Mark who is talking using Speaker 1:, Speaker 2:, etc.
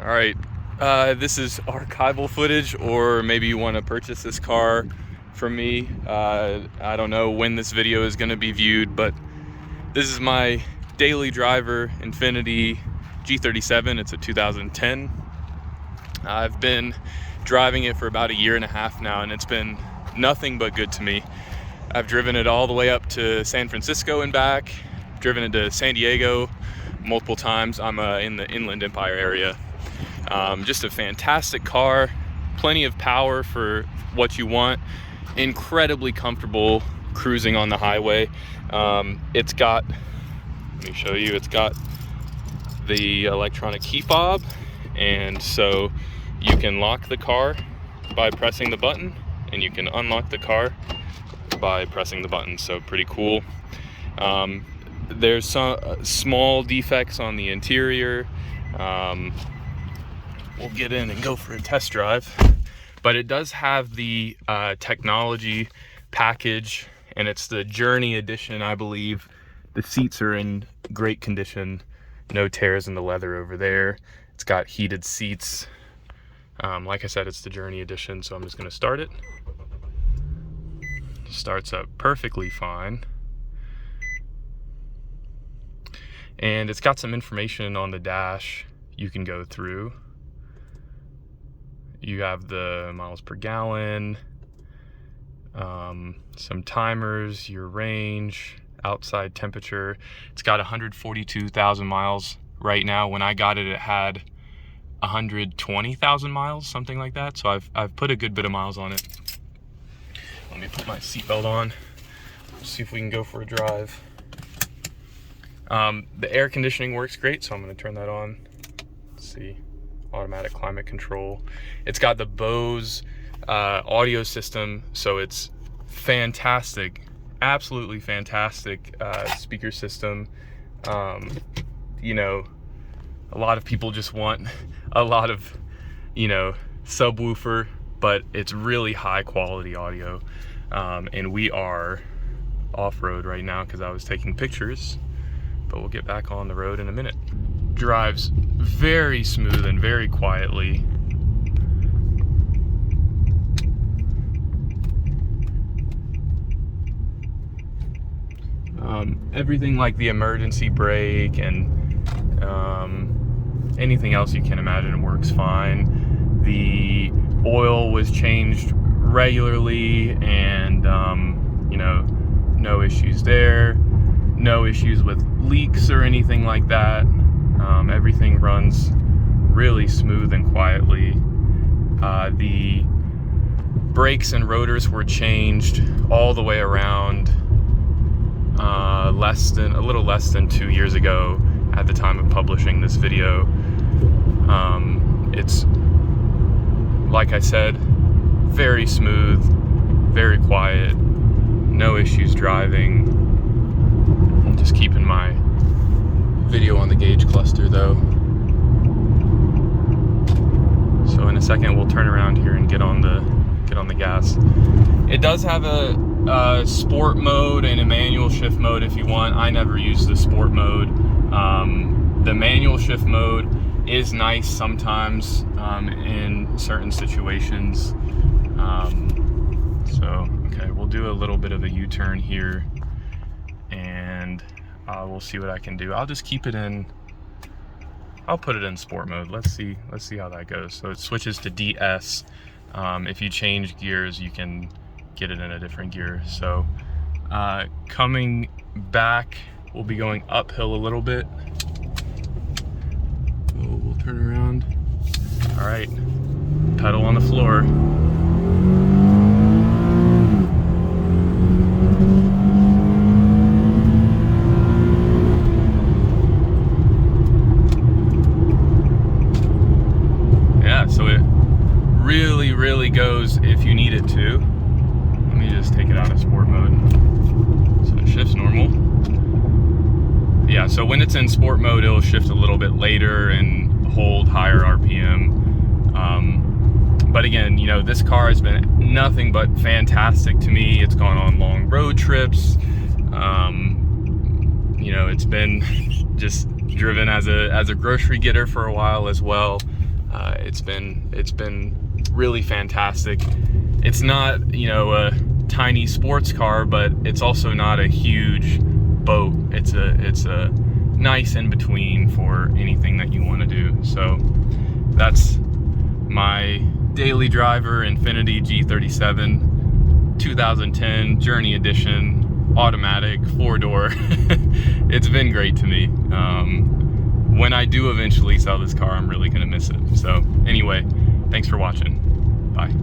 Speaker 1: right, this is archival footage, or maybe you want to purchase this car from me. I don't know when this video is going to be viewed, but this is my daily driver Infiniti G37. It's a 2010. I've been driving it for about a year and a half now, and it's been nothing but good to me. I've driven it all the way up to San Francisco and back, driven it to San Diego multiple times. I'm in the Inland Empire area. Just a fantastic car, plenty of power for what you want, incredibly comfortable cruising on the highway. It's got, let me show you, it's got the electronic key fob, and so you can lock the car by pressing the button, and you can unlock the car by pressing the button. So pretty cool. There's some small defects on the interior. We'll get in and go for a test drive, but it does have the technology package, and it's the Journey edition, I believe. The seats are in great condition, no tears in the leather over there. It's got heated seats. Like I said, it's the Journey edition, so I'm just going to start it. Starts up perfectly fine, and it's got some information on the dash you can go through. You have the miles per gallon, some timers, your range, outside temperature. It's got 142,000 miles right now. When I got it, it had 120,000 miles, something like that. So I've put a good bit of miles on it. Let me put my seatbelt on, see if we can go for a drive. The air conditioning works great, so I'm going to turn that on. Let's see, automatic climate control. It's got the Bose audio system, so it's fantastic, absolutely fantastic speaker system. You know, a lot of people just want a lot of, subwoofer, but it's really high quality audio. And we are off-road right now because I was taking pictures, but we'll get back on the road in a minute. Drives very smooth and very quietly. Everything like the emergency brake and anything else you can imagine works fine. The oil was changed regularly, and no issues there, no issues with leaks or anything like that. Everything runs really smooth and quietly. The brakes and rotors were changed all the way around a little less than 2 years ago at the time of publishing this video. It's, like I said, very smooth, very quiet, no issues driving. I'm just keeping my video on the gauge cluster though. So in a second we'll turn around here and get on the gas. It does have a sport mode and a manual shift mode if you want. I never use the sport mode. The manual shift mode is nice sometimes in certain situations. Okay, we'll do a little bit of a U-turn here, and we'll see what I can do. I'll just keep it in. I'll put it in sport mode. Let's see how that goes. So it switches to DS. If you change gears, you can get it in a different gear. So coming back, we'll be going uphill a little bit. We'll turn around. All right, pedal on the floor. Yeah, so it really goes if you need it to. Let me just take it out of sport mode. So it shifts normal. Yeah, so when it's in sport mode, it'll shift a little bit later and hold higher RPM. But again, this car has been nothing but fantastic to me. It's gone on long road trips. It's been just driven as a grocery getter for a while as well. It's been really fantastic. It's not, you know, a tiny sports car, but it's also not a huge boat. It's a nice in between for anything that you want to do. So that's my daily driver Infiniti G37 2010 Journey Edition, automatic, 4-door. It's been great to me. When I do eventually sell this car, I'm really gonna miss it. So anyway, thanks for watching. Bye.